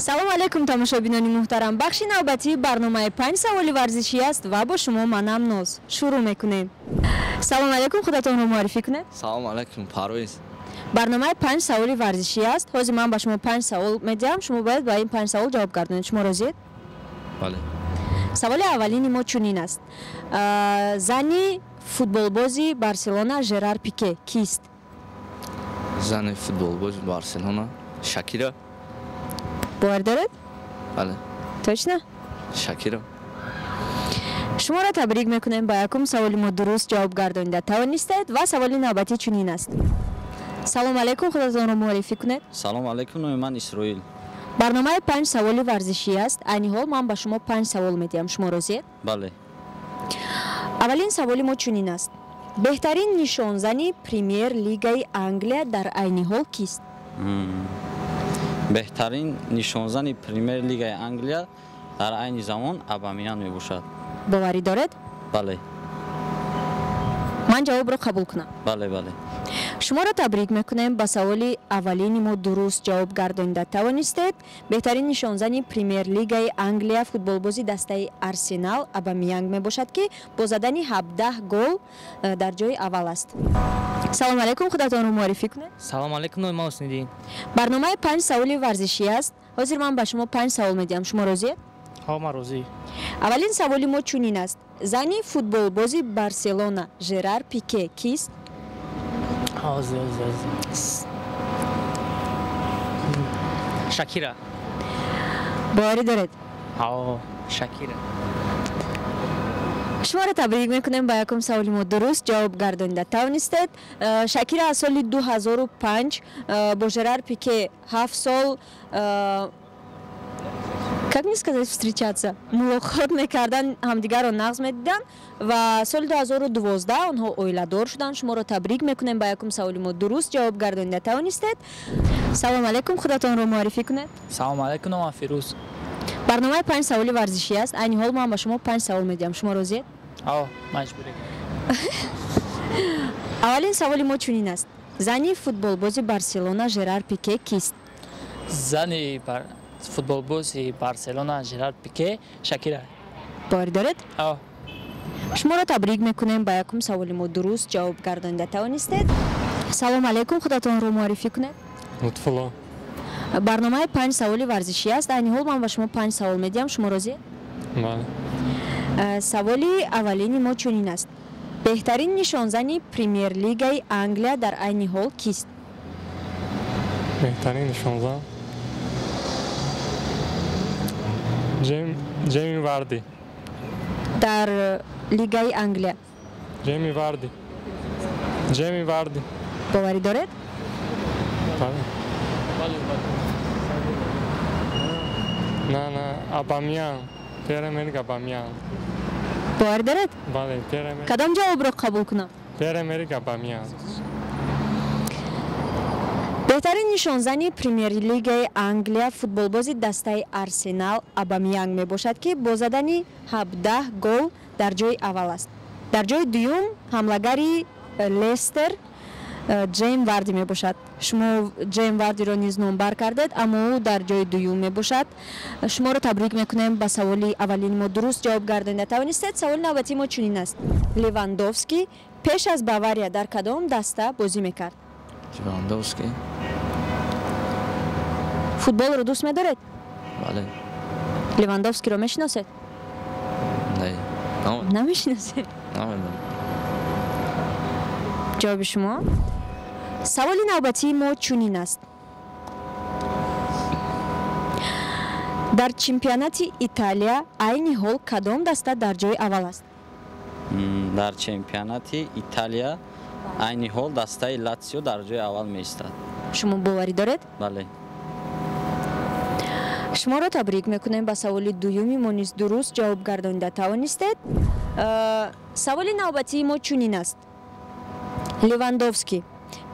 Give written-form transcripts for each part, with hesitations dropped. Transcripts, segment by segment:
салом алейкум тамошобинони муҳтарам. бахши навбатии барномаи 5 саволи варзишӣ аст ва бо шумо манам Ноз. шурӯъ мекунем. салом алейкум, худатонро муаррифӣ кунед. Салом алейкум, Парвиз. барномаи 5 саволи варзишӣ аст. ҳозир ман ба шумо 5 савол медиҳам, шумо бояд ба ин 5 савол ҷавоб гардонед. шумо розиед? Бале. саволи аввалини мо чунин аст. зани футболбози Барселона Жерар Пике кист? Зани футболбози Барселона Шакира. бовар доред? Бале. точно? Шакира. шуморо табрик мекунем, ба якум саволи мо дуруст ҷавоб гардонида тавонистед ва саволи навбатӣ чунин аст. салом алейкум, худатонро муаррифӣ кунед. Салом алейкум, номи ман Исроил. барномаи 5 саволи варзишӣ аст. айни ҳол ман ба шумо 5 савол медиҳам. шумо розиед? Бале. аввалин саволи мо чунин аст. беҳтарин нишонзани премьер лигаи Англия дар айни ҳол кист? Беҳтарин нишонзани премьер лигаи Англия дар айни замон Абамян мебошад. боварӣ доред? Бале. ман ҷавобро қабул кунам. Бале, бале. шуморо табрик мекунем, ба саволи аввалини мо дуруст ҷавоб гардонида тавонистед. беҳтарин нишонзани премьер лигаи Англия футболбози дастаи Арсенал Абамянг мебошад, ки бо задани 17 гол дар ҷои аввал аст. салом алейкум, худатонро муаррифӣ кунед. салом алейкум, номи ман Ҳусниддин. барномаи 5 саволи варзишӣ аст. ҳозир ман ба шумо 5 савол медиҳам. шумо розиед? ҳо, ман розӣ. аввалин саволи мо чунин аст. зани футболбози Барселона Жерар Пике кист? Шакира. боварӣ доред? ҳо, Шакира. шуморо табрик мекунем, ба якум саволи мо дуруст ҷавоб гардонида тавонистед. Шакира аз соли 2005 бо Жерар Пике 7 сол как мне сказать встречаться? мулоқот мекардан, ҳамдигарро нағз медидан ва соли 2012 онҳо оиладор шудан. шуморо табрик мекунем, ба якум саволи мо дуруст ҷавоб гардонида тавонистед. салом алейкум, худатонро муаррифӣ кунед. Салом алейкум, номи ман Фирӯз. барномаи 5 саволи варзишӣ аст. айни ҳол ман ба шумо 5 савол медиҳам. шумо розиед? ҳо, маҷбурӣ. аввалин саволи мо чунин аст. зани футболбози Барселона Жерар Пике кист? Зани футболбози Барселона Жерар Пике Шакира. боварӣ доред? ҳо. шуморо табрик мекунем, ба якум саволи мо дуруст ҷавоб гардонида тавонистед. салом алейкум, худатонро муаррифӣ кунед. лутфулло. барномаи 5 саволи варзишӣ аст. айни ҳол ман ба шумо 5 савол медиҳам. шумо розиед? Бале. саволи аввалини мо чунин аст. беҳтарин нишонзани премьер лигаи Англия дар айни ҳол кист? беҳтарин нишонзан Ҷейми Варди. дар лигаи Англия. Ҷейми Варди. боварӣ доред? Бале. На, Абамян. Пиер-Эмерик Абамян. боварӣ доред? Бале, Пиер-Эмерик. кадом ҷавобро қабул кунам? Пиер-Эмерик Абамян. беҳтарин нишонзани премьер лигаи Англия футболбози дастаи Арсенал Абамянг мебошад, ки бо задани 17 гол дар ҷои аввал аст. дар ҷои дуюм ҳамлагари Лестер Ҷейм Варди мебошад. шумо Ҷейм Вардиро низ номбар кардед, аммо ӯ дар ҷои дуюм мебошад. шуморо табрик мекунем, ба саволи аввалини мо дуруст ҷавоб гардонида тавонистед. саволи навбатии мо чунин аст. Левандовски пеш аз Бавария дар кадом даста бозӣ мекард? Левандовски. футболро дӯст медоред? Бале. Левандовскиро мешиносед? Не. намешиносед? Намедонам. ҷавоби шумо? саволи навбатии мо чунин аст. дар чемпионати Италия айни ҳол кадом даста дар ҷои аввал аст? Дар чемпионати Италия айни ҳол дастаи Латсио дар ҷои аввал меистад. шумо боварӣ доред? Бале. шуморо табрик мекунем, ба саволи дуюми мо низ дуруст ҷавоб гардонида тавонистед. саволи навбатии мо чунин аст. Левандовски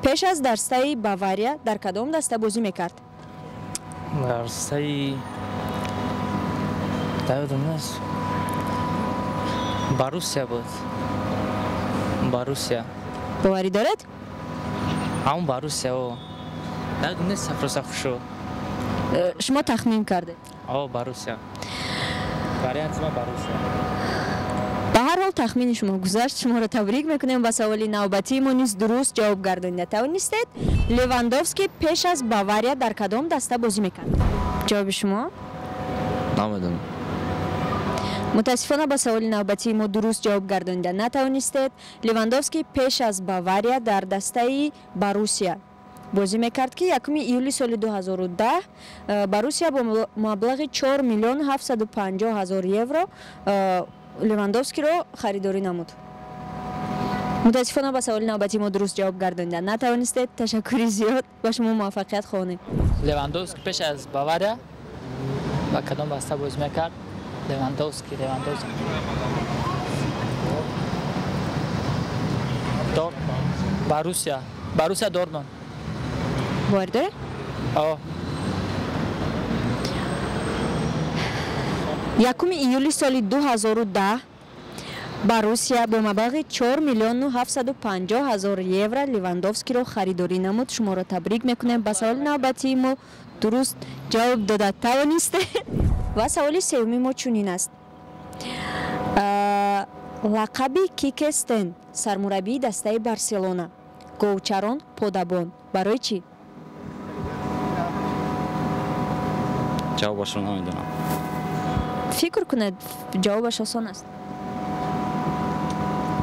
пеш аз дастаи Бавария дар кадом даста бозӣ мекард? Дастаи Борусия буд. Борусия. боварӣ доред? ҳамон Борусия. Дар не сафросаф шо. шумо тахмин кардед. О, Борусия. Вариант ма Борусия. ба ҳар ҳол тахмини шумо гузашт. Шуморо табрик мекунем. Ба саволи навбатии мо низ дуруст ҷавоб гардонида тавонистед. Левандовский пеш аз Бавария дар кадом даста бозӣ мекард? ҷавоби шумо? намедонам. мутаассифона ба саволи навбатии мо дуруст ҷавоб гардонида натавонистед. Левандовский пеш аз Бавария дар дастаи Борусия бозӣ мекард ки 1 июли соли 2010 Борусия бо маблағи 4 миллион 750 ҳазор евро Левандовскийро харидорӣ намуд. мутаассифона ба саволи навбатии мо дуруст ҷавоб гардонида натавонистед. ташаккури зиёд. ба шумо муваффақият хоҳонем. Левандовский пеш аз Бавария ба кадом даста бозӣ мекард? Левандовский. Борусия Дортмунд. бовар доред? О, 1 июли соли 2010 Борусия бо маблағи 4 миллион 750 ҳазор евро Левандовскийро харидорӣ намуд. шуморо табрик мекунем. ба саволи навбатии мо дуруст ҷавоб дода тавонистед. ва саволи сеюми мо чунин аст. лақаби Кике Стен, сармураббии дастаи Барселона, говчарон подабон барои чӣ? ҷавобашро намедонам. фикр кунед. ҷавобаш осон аст.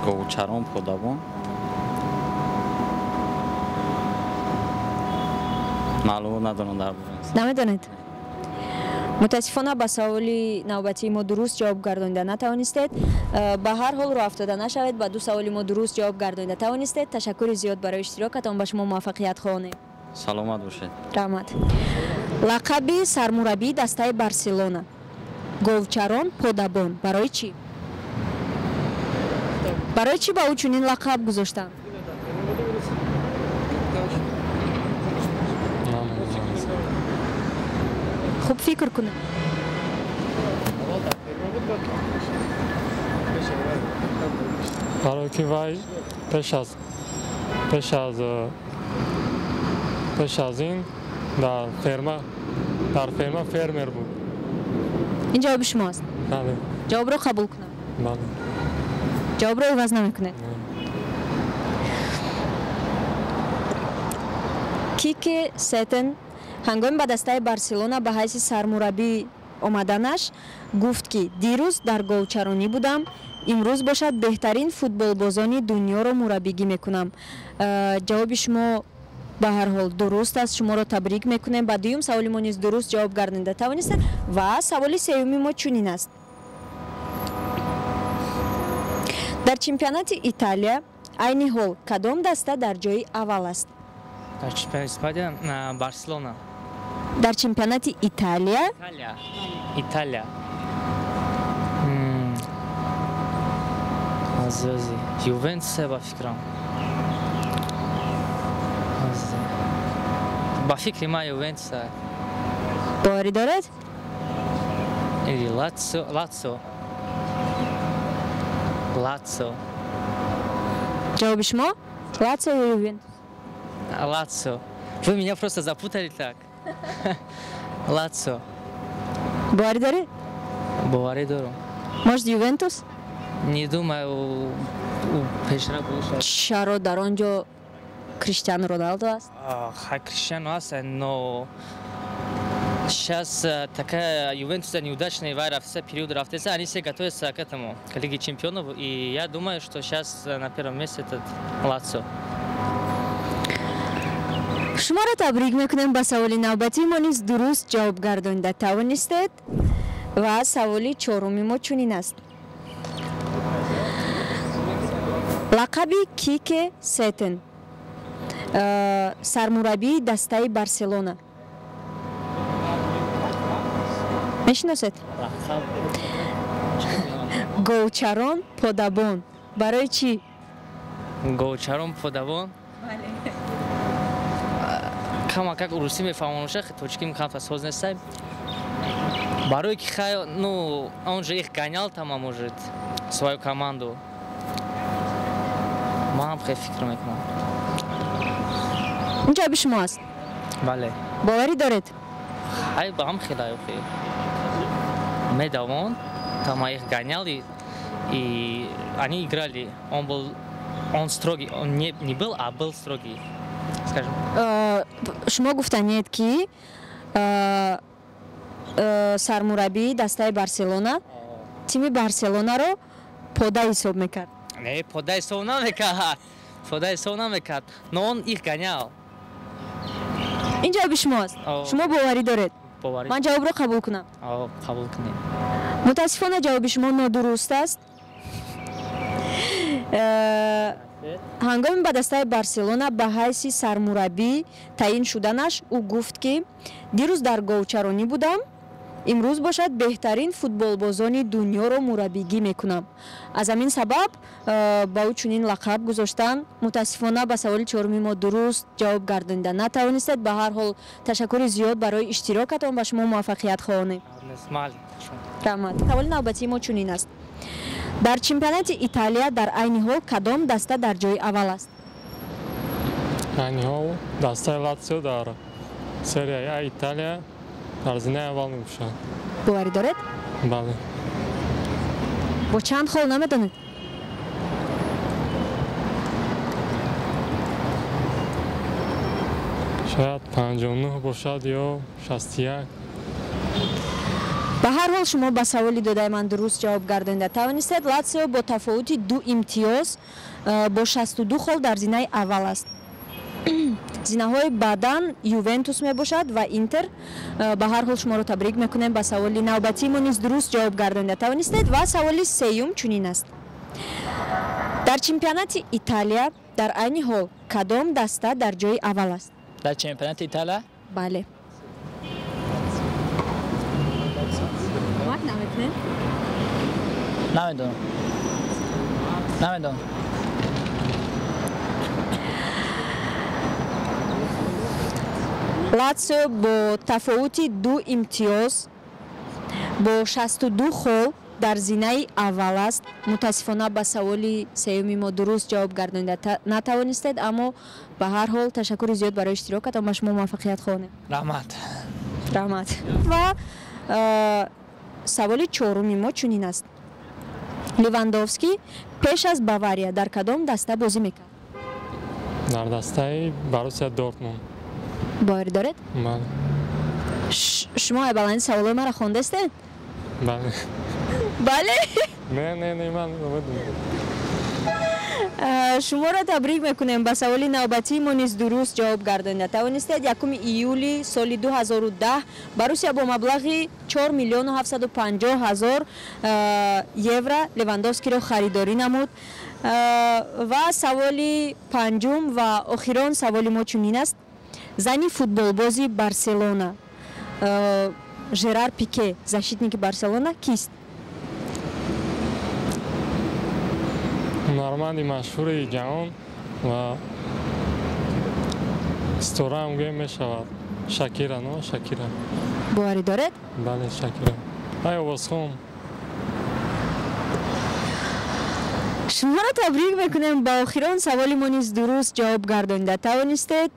говчарон подабон. маълумот надорам дар бораи. намедонед? мутаассифона ба саволи навбатии мо дуруст ҷавоб гардонида натавонистед. ба ҳар ҳол роҳ афтода нашавед. ба ду саволи мо дуруст ҷавоб гардонида тавонистед. ташаккури зиёд барои иштирокатон. ба шумо муваффақият хоҳонем. саломат бошед. раҳмат. лақаби сармураббии дастаи Барселона, говчарон подабон барои чӣ? барои чӣ ба ӯ чунин лақаб гузоштанд? хуб фикр кунед. барои ки вай пеш аз ин дар ферма фермер буд. ин ҷавоби шумо аст. бале ҷавобро қабул кунам. бале ҷавобро иваз намекунед. Кике Сетен ҳангоми ба дастаи Барселона ба ҳайси сармураббӣ омаданаш гуфт ки дирӯз дар голчаронӣ будам, имрӯз бошад беҳтарин футболбозони дунёро мураббигӣ мекунам. ҷавоби шумо ба ҳар ҳол дуруст аст. шуморо табрик мекунем. ба дуюм саволи мо низ дуруст ҷавоб гардонида тавонистед. ва саволи сеюми мо чунин аст. дар чемпионати Италия айни ҳол кадом даста дар ҷои аввал аст? дар чемпионати Испания Барселона. дар чемпионати Италия Италия. азози Ювентус ба фикрам. ба фикри ман Ювентус. боварӣ доред? или Лацио. ҷавоби шумо? Лацио ё Ювентус? Лацио. Вы меня просто запутали так. Лацио. боварӣ доред? боварӣ дорам. Может Ювентус? Не думаю, пешра бошад. Шаро дар он ҷо Криштиану Роналдо аст? Ха, Криштиану аст, но сейчас такая Ювентуса неудачная вай рафтеса, период рафтеса, они все готовятся к этому, к Лиге Чемпионов, и я думаю, что сейчас на первом месте этот Лацио. шуморо табрик мекунем. ба саволи навбатии мо низ дуруст ҷавоб гардонида тавонистед. ва саволи чоруми мо чунин аст. лақаби Кике Сетен, сармураббии дастаи Барселона, мешиносед? говчарон подабон барои чӣ? говчарон подабон? Кама как руси мефаҳмам, точки мекам соз нестаем. Барои ки ну он же их гонял там, а может свою команду. Ман хеле фикр мекунам. ин ҷавоби шумо аст? Бале. боварӣ доред? Ай, ба ҳам хелай охи. Медавон, там их гоняли, и они играли. Он строгий, он не был, а был строгий, скажем. шумо гуфтанед ки сармураббии дастаи Барселона тими Барселонаро пода ҳисоб мекард. Не, пода ҳисоб намекард. Пода ҳисоб намекард. Но он их гонял. ин ҷавоби шумост. шумо боварӣ доред? Боварӣ. ман ҷавобро қабул кунам. Қабул кунем. мутаассифона ҷавоби шумо нодуруст аст. ҳангоми ба дастаи Барселона ба ҳайси сармураббӣ таъин шуданаш ӯ гуфт ки дирӯз дар говчаронӣ будам, имрӯз бошад беҳтарин футболбозони дунёро мураббигӣ мекунам. аз ҳамин сабаб ба ӯ чунин лақаб гузоштанд. мутаассифона ба саволи чоруми мо дуруст ҷавоб гардонида натавонистед. ба ҳар ҳол ташаккури зиёд барои иштирокатон. ба шумо муваффақият хоҳонем. раҳмат. саволи навбатии мо чунин аст. дар чемпионати Италия дар айни ҳол кадом даста дар ҷои аввал аст? айни ҳол дастаи Латсио дар серияи А Италия дар зинаи аввал мебошад. боварӣ доред? бале. бо чанд хол намедонед? шояд 59 бошад ё 61. ба ҳар ҳол шумо ба саволи додаи ман дуруст ҷавоб гардонида тавонистед. Латсио бо тафовути 2 имтиёз бо 62 хол дар зинаи аввал аст. зинаҳои баъдан Ювентус мебошад ва Интер. ба ҳар ҳол шуморо табрик мекунем. ба саволи навбатии мо низ дуруст ҷавоб гардонида тавонистед. ва саволи сеюм чунин аст. дар чемпионати Италия дар айни ҳол кадом даста дар ҷои аввал аст? дар чемпионати Италия? бале. намедонам. Латсио бо тафовути 2 имтиёз бо 62 хол дар зинаи аввал аст. мутаассифона ба саволи сеюми мо дуруст ҷавоб гардонида натавонистед, аммо ба ҳар ҳол ташаккури зиёд барои иштирокатон. ба шумо муваффақият хоҳонем. раҳмат. ва саволи чоруми мо чунин аст. Левандовски пеш аз Бавария дар кадом даста бозӣ мекард? дар дастаи Боруссия Дортмунд. боварӣ доред? бале. шумо айбаланди саволои маро хондастед? бале. бале? не ман шуморо табрик мекунем. ба саволи навбатии мо низ дуруст ҷавоб гардонида тавонистед. 1 июли соли 2010 Боруссия бо маблағи 4 миллиону 750 ҳазор евро Левандовскиро харидорӣ намуд. ва саволи панҷум ва охирон саволи мо чунин аст. зани футболбози Барселона Жерар Пике, защитники Барселона, кист? норманди машҳури ҷаҳон ва истораам гӯем мешавад. Шакира. боварӣ доред? бале, Шакира. ай овозхон. шуморо табрик мекунем. ба охирон саволи мо низ дуруст ҷавоб гардонида тавонистед.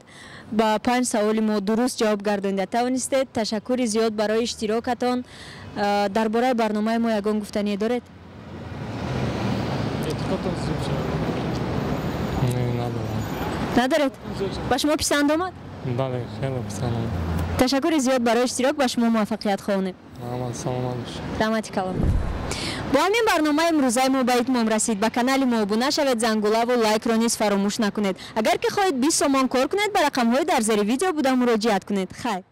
ба 5 саволи мо дуруст ҷавоб гардонида тавонистед. ташаккури зиёд барои иштирокатон. дар бораи барномаи мо ягон гуфтание доред? надоред? ба шумо писанд омад? бале, хеле писанд омад. ташаккури зиёд барои иштирок. ба шумо муваффақият хоҳонем. раҳмати калом. бо ҳамин барномаи имрӯзаи мо ба итмом расид. ба канали мо обуна шавед, зангулаву лайкро низ фаромӯш накунед. агар ки хоҳед 20 сомон кор кунед, ба рақамҳои дар зери видео буда муроҷиат кунед. хайр.